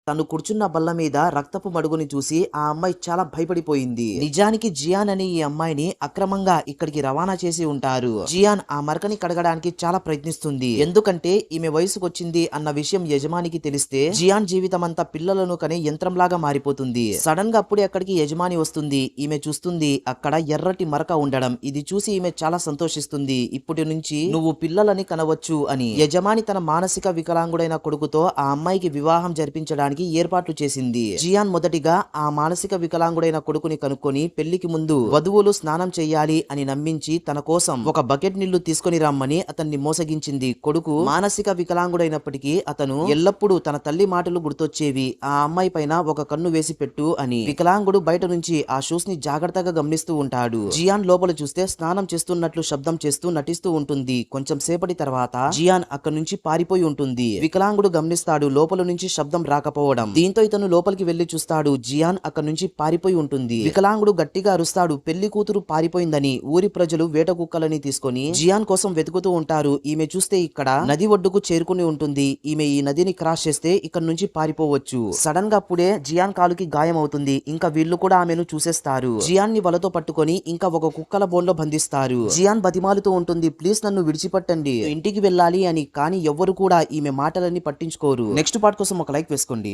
తను కూర్చున్న బల్ల మీద రక్తపు మడుగుని చూసి ఆ అమ్మాయి చాలా భయపడిపోయింది. నిజానికి జియాన్ అనే ఈ అమ్మాయిని అక్రమంగా ఇక్కడికి రవాణా చేసి ఉంటారు. జియాన్ ఆ మరకని కడగడానికి చాలా ప్రయత్నిస్తుంది. ఎందుకంటే ఈమె వయసుకొచ్చింది అన్న విషయం యజమానికి తెలిస్తే జియాన్ జీవితం అంతా పిల్లలను కనే యంత్రంలాగా మారిపోతుంది. సడన్ గా అప్పుడే అక్కడికి యజమాని వస్తుంది. ఈమె చూస్తుంది అక్కడ ఎర్రటి మరక ఉండడం. ఇది చూసి ఈమె చాలా సంతోషిస్తుంది. ఇప్పటి నుంచి నువ్వు పిల్లలని కనవచ్చు అని. యజమాని తన మానసిక వికలాంగుడైన కొడుకుతో ఆ అమ్మాయికి వివాహం జరిపించడానికి ఏర్పాట్లు చేసింది. జియాన్ మొదటిగా ఆ మానసిక వికలాంగుడైన కొడుకుని కనుక్కొని పెళ్లికి ముందు వధువులు స్నానం చెయ్యాలి అని నమ్మించి తన కోసం ఒక బకెట్ నీళ్లు తీసుకొని రమ్మని అతన్ని మోసగించింది. కొడుకు మానసిక వికలాంగుడైనప్పటికీ అతను ఎల్లప్పుడూ తన తల్లి మాటలు గుర్తొచ్చేవి. ఆ అమ్మాయి పైన ఒక కన్ను వేసి పెట్టు అని. వికలాంగుడు బయట నుంచి ఆ షూస్ ని జాగ్రత్తగా గమనిస్తూ ఉంటాడు. జియాన్ లోపల చూస్తే స్నానం చేస్తున్నట్లు శబ్దం చేస్తూ నటిస్తూ ఉంటుంది. కొంచెం సేపటి తర్వాత జియాన్ అక్కడి నుంచి పారిపోయి ఉంటుంది. వికలాంగుడు గమనిస్తాడు లోపల నుంచి శబ్దం రాకపోవడం. దీంతో ఇతను లోపలికి వెళ్లి చూస్తాడు. జియాన్ అక్కడి నుంచి పారిపోయి ఉంటుంది. వికలాంగుడు గట్టిగా అరుస్తాడు పెళ్లి కూతురు పారిపోయిందని. ఊరి ప్రజలు వేట కుక్కలని తీసుకొని జియాన్ కోసం వెతుకుతూ ఉంటారు. ఈమె చూస్తే ఇక్కడ నది ఒడ్డుకు చేరుకుని ఉంటుంది. ఈమె ఈ నదిని క్రాస్ చేస్తే ఇక్కడ నుంచి పారిపోవచ్చు. సడన్ గా అప్పుడే జియాన్ కాలుకి గాయం అవుతుంది. ఇంకా వీళ్ళు కూడా ఆమెను చూసేస్తారు. జియాన్ ని వలతో పట్టుకొని ఇంకా ఒక కుక్కల బోన్లో బంధిస్తారు. జియాన్ బతిమాలుతూ ఉంటుంది ప్లీజ్ నన్ను విడిచిపెట్టండి ఇంటికి వెళ్ళాలి అని. కానీ ఎవ్వరు కూడా ఈమె మాటలని పట్టించుకోరు. నెక్స్ట్ పార్ట్ కోసం ఒక లైక్ వేసుకోండి.